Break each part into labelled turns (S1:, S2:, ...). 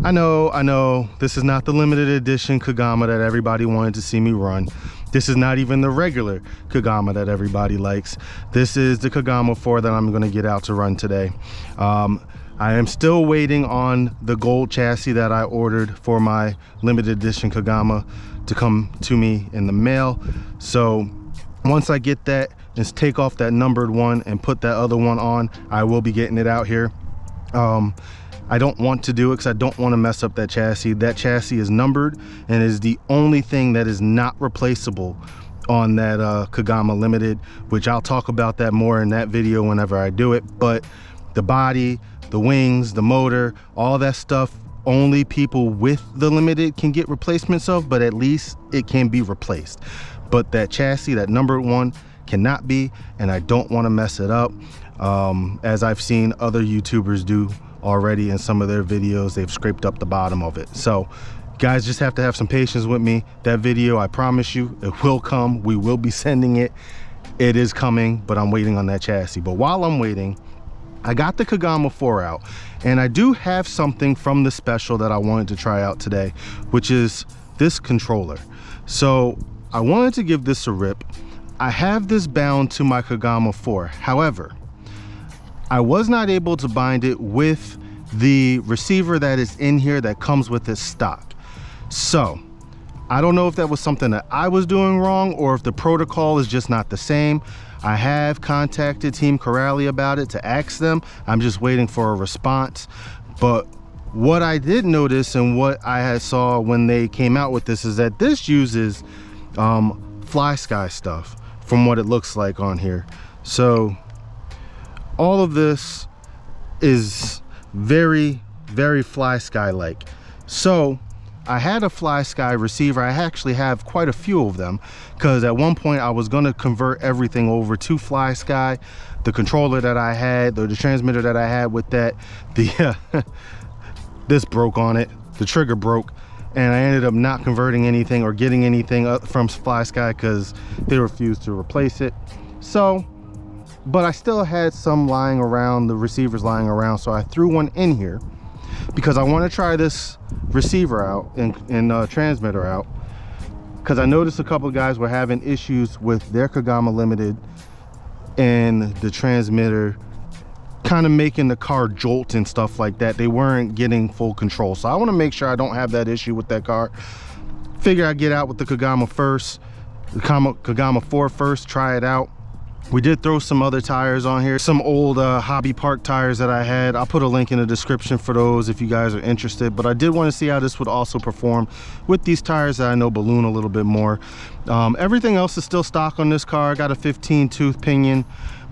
S1: I know, this is not the limited edition Kagama that everybody wanted to see me run. This is not even the regular Kagama that everybody likes. This is the Kagama 4 that I'm gonna get out to run today. I am still waiting on the gold chassis that I ordered for my limited edition Kagama to come to me in the mail. So once I get that, just take off that numbered one and put that other one on, I will be getting it out here. I don't want to do it because I don't want to mess up that chassis. That chassis is numbered and is the only thing that is not replaceable on that Kagama Limited, which I'll talk about that more in that video whenever I do it. But the body, the wings, the motor, all that stuff, only people with the Limited can get replacements of, but at least it can be replaced. But that chassis, that numbered one, cannot be, and I don't want to mess it up. As I've seen other YouTubers do already in some of their videos, they've scraped up the bottom of it. So guys, just have to have some patience with me. That video, I promise you, it will come. We will be sending it. It is coming, but I'm waiting on that chassis. But while I'm waiting, I got the Kagama 4 out, and I do have something from the special that I wanted to try out today, which is this controller. So I wanted to give this a rip. I have this bound to my Kagama 4. However, I was not able to bind it with the receiver that is in here that comes with this stock. So I don't know if that was something that I was doing wrong or if the protocol is just not the same. I have contacted teamcorally about it to ask them. I'm just waiting for a response. But what I did notice and what I had saw when they came out with this is that this uses fly sky stuff from what it looks like on here. So all of this is very, very fly sky like. So I had a fly sky receiver. I actually have quite a few of them because at one point I was going to convert everything over to fly sky. The controller that I had, or the transmitter that I had with that, this broke on it, the trigger broke, and I ended up not converting anything or getting anything up from fly sky because they refused to replace it. So, but I still had some lying around, the receivers lying around, so I threw one in here because I want to try this receiver out and transmitter out, because I noticed a couple of guys were having issues with their Kagama Limited and the transmitter kind of making the car jolt and stuff like that. They weren't getting full control, so I want to make sure I don't have that issue with that car. Figure I'd get out with the Kagama first, the Kagama 4 first, try it out. We did throw some other tires on here, some old Hobby Park tires that I had. I'll put a link in the description for those if you guys are interested, but I did want to see how this would also perform with these tires that I know balloon a little bit more. Everything else is still stock on this car. I got a 15 tooth pinion,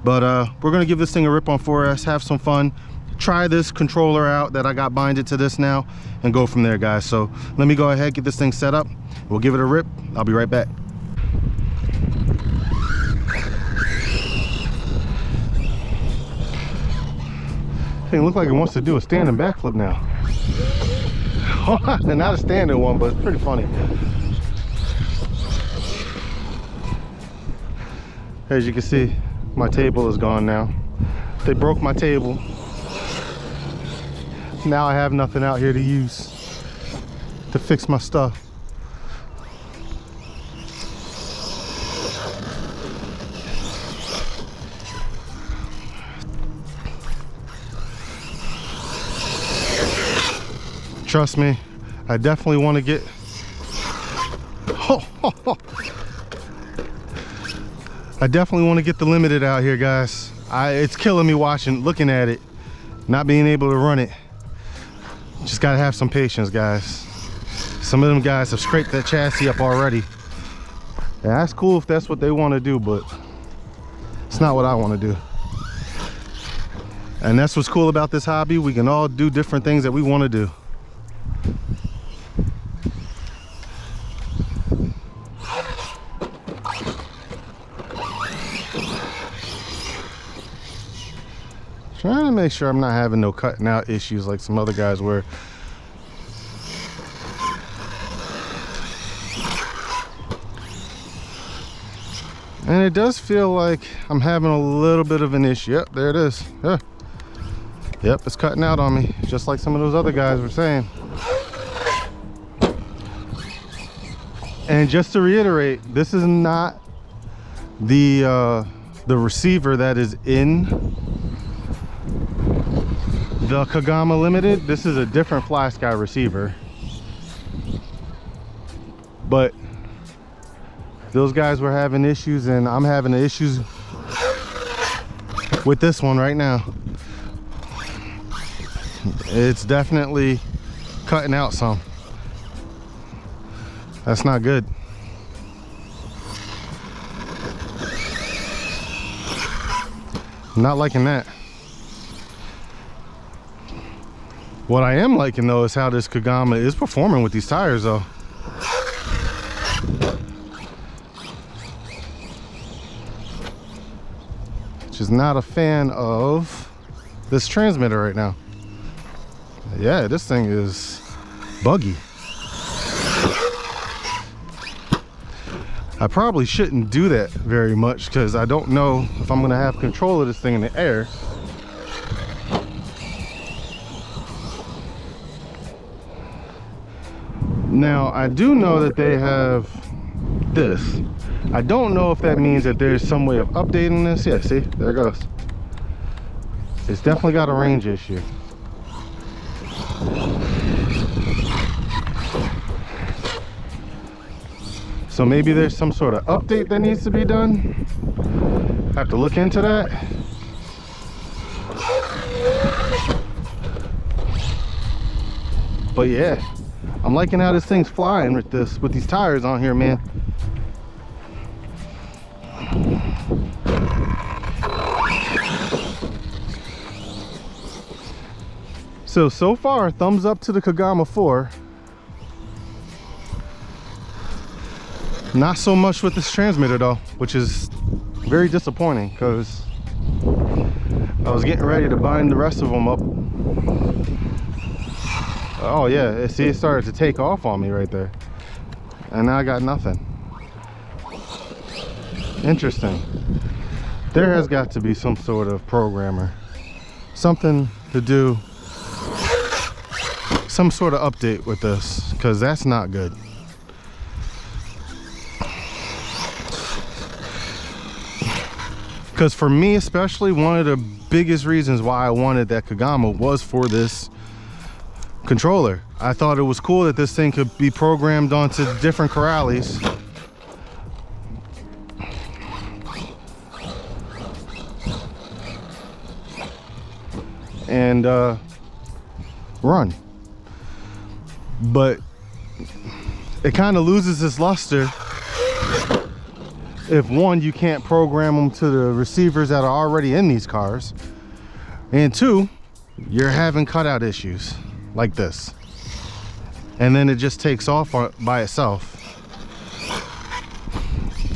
S1: but we're gonna give this thing a rip on 4S, have some fun, try this controller out that I got binded to this now, and go from there, guys. So let me go ahead, get this thing set up. We'll give it a rip. I'll be right back. Thing look like it wants to do a standing backflip now. And not a standing one, but it's pretty funny. As you can see, my table is gone now. They broke my table. Now I have nothing out here to use to fix my stuff. Trust me, I definitely want to get I definitely want to get the Limited out here, guys. It's killing me looking at it, not being able to run it. Just gotta have some patience, guys. Some of them guys have scraped that chassis up already. Yeah, that's cool if that's what they want to do, but it's not what I want to do. And that's what's cool about this hobby. We can all do different things that we want to do. Trying to make sure I'm not having no cutting out issues like some other guys were. And it does feel like I'm having a little bit of an issue. Yep, there it is. Yeah. Yep, it's cutting out on me, just like some of those other guys were saying. And just to reiterate, this is not the receiver that is in the Kagama Limited. This is a different Fly Sky receiver. But those guys were having issues, and I'm having issues with this one right now. It's definitely cutting out some. That's not good. Not liking that. What I am liking though is how this Kagama is performing with these tires though. Just not a fan of this transmitter right now. Yeah, this thing is buggy. I probably shouldn't do that very much because I don't know if I'm gonna have control of this thing in the air. Now, I do know that they have this. I don't know if that means that there's some way of updating this. Yeah, see, there it goes. It's definitely got a range issue. So maybe there's some sort of update that needs to be done. Have to look into that. But yeah, I'm liking how this thing's flying with these tires on here, man. So far, thumbs up to the Kagama 4. Not so much with this transmitter though, which is very disappointing because I was getting ready to bind the rest of them up. Oh yeah, see, it started to take off on me right there. And now I got nothing. Interesting. There has got to be some sort of programmer. Something to do, some sort of update with this, because that's not good. Because for me especially, one of the biggest reasons why I wanted that Kagama was for this controller. I thought it was cool that this thing could be programmed onto different Corrales. And run. But it kind of loses its luster if one, you can't program them to the receivers that are already in these cars, and two, you're having cutout issues like this, and then it just takes off by itself.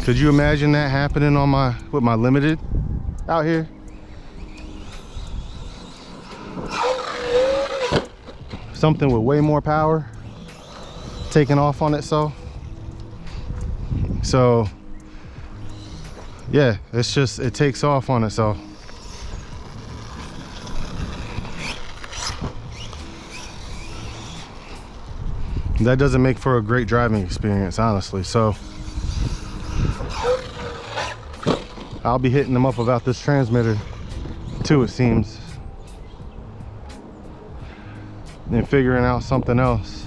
S1: Could you imagine that happening on with my Limited out here? Something with way more power taking off on itself. So yeah, it's just, it takes off on itself. That doesn't make for a great driving experience, honestly. So I'll be hitting them up about this transmitter too, it seems, and figuring out something else.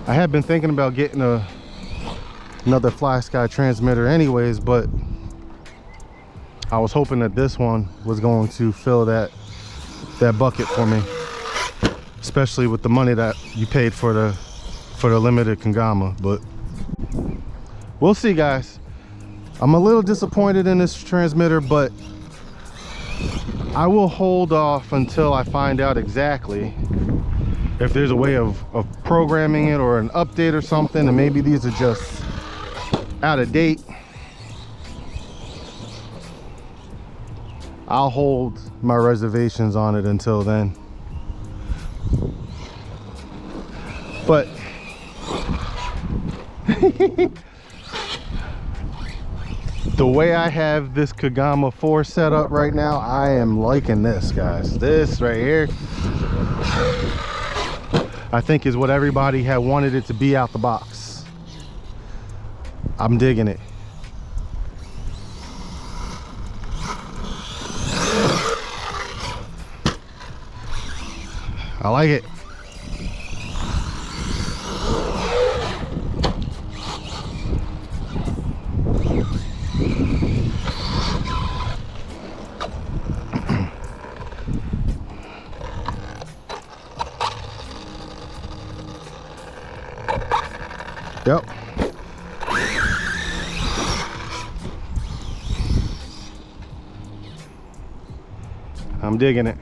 S1: I had been thinking about getting another Fly Sky transmitter anyways, but I was hoping that this one was going to fill that bucket for me, especially with the money that you paid for the Limited Kagama. But we'll see, guys. I'm a little disappointed in this transmitter, but I will hold off until I find out exactly if there's a way of programming it or an update or something, and maybe these are just out of date. I'll hold my reservations on it until then. But The way I have this Kagama 4 set up right now, I am liking this, guys. This right here, I think is what everybody had wanted it to be out the box. I'm digging it. I like it. Yep. I'm digging it.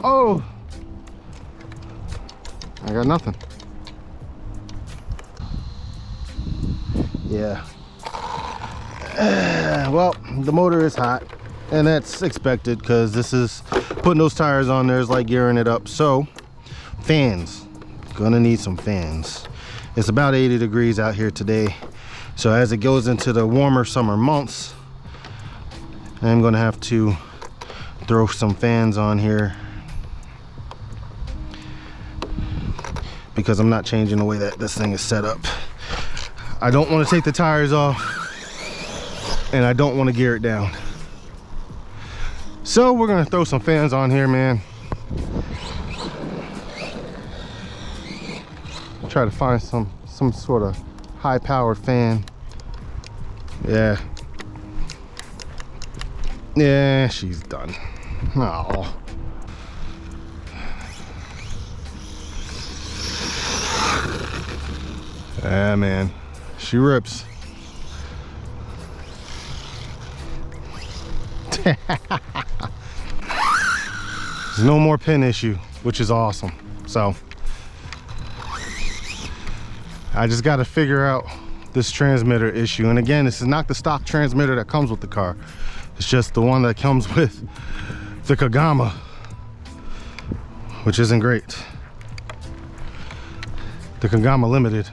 S1: Oh, I got nothing. Yeah. Well, the motor is hot, and that's expected because this is putting those tires on there is like gearing it up. So fans, gonna need some fans. It's about 80 degrees out here today, so as it goes into the warmer summer months, I'm gonna have to throw some fans on here because I'm not changing the way that this thing is set up. I don't want to take the tires off, and I don't want to gear it down. So we're gonna throw some fans on here, man. Try to find some sort of high-powered fan. Yeah, she's done. Oh. Yeah, man, she rips. There's no more pin issue, which is awesome. So I just got to figure out this transmitter issue. And again, this is not the stock transmitter that comes with the car. It's just the one that comes with the Kagama, which isn't great. The Kagama Limited.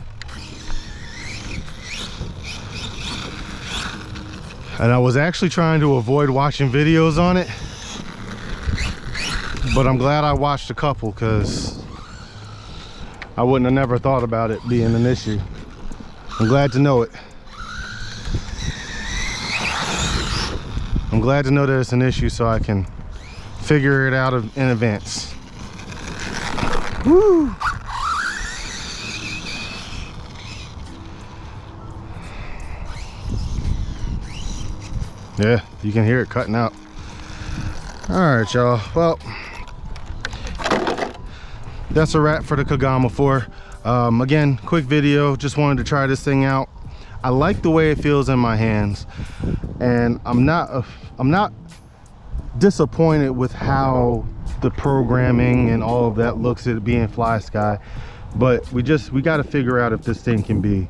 S1: And I was actually trying to avoid watching videos on it, but I'm glad I watched a couple because I wouldn't have never thought about it being an issue. I'm glad to know it. I'm glad to know that it's an issue so I can figure it out in advance. Woo! Yeah, you can hear it cutting out. All right, y'all. Well, that's a wrap for the Kagama 4. Again, quick video. Just wanted to try this thing out. I like the way it feels in my hands, and I'm not disappointed with how the programming and all of that looks at it being fly sky. But we got to figure out if this thing can be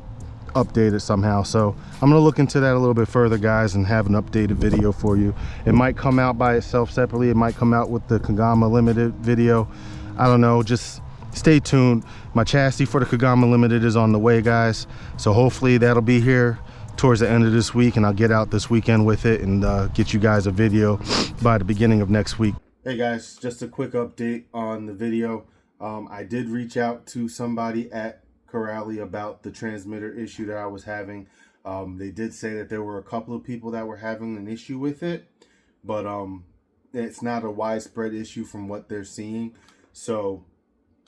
S1: updated somehow. So I'm gonna look into that a little bit further, guys, and have an updated video for you. It might come out by itself separately. It might come out with the Kagama Limited video. I don't know, just stay tuned. My chassis for the Kagama Limited is on the way, guys, so hopefully that'll be here towards the end of this week, and I'll get out this weekend with it and get you guys a video by the beginning of next week. Hey guys, just a quick update on the video. I did reach out to somebody at Corally about the transmitter issue that I was having. They did say that there were a couple of people that were having an issue with it, but it's not a widespread issue from what they're seeing. So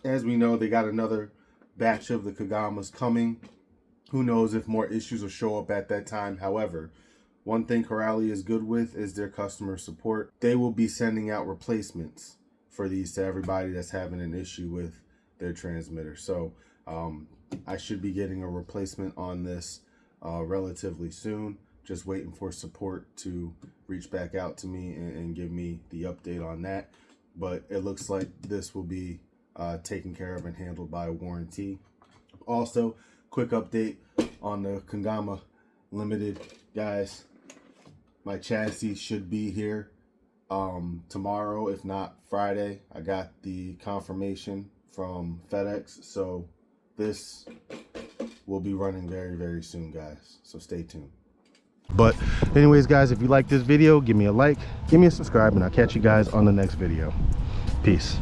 S1: as we know, they got another batch of the Kagamas coming. Who knows if more issues will show up at that time. However, one thing Corally is good with is their customer support. They will be sending out replacements for these to everybody that's having an issue with their transmitter. So I should be getting a replacement on this relatively soon. Just waiting for support to reach back out to me and give me the update on that. But it looks like this will be taken care of and handled by a warranty. Also, quick update on the Kagama Limited, guys. My chassis should be here tomorrow, if not Friday. I got the confirmation from FedEx, so this will be running very, very soon, guys. So stay tuned. But anyways, guys, if you like this video, give me a like, give me a subscribe, and I'll catch you guys on the next video. Peace.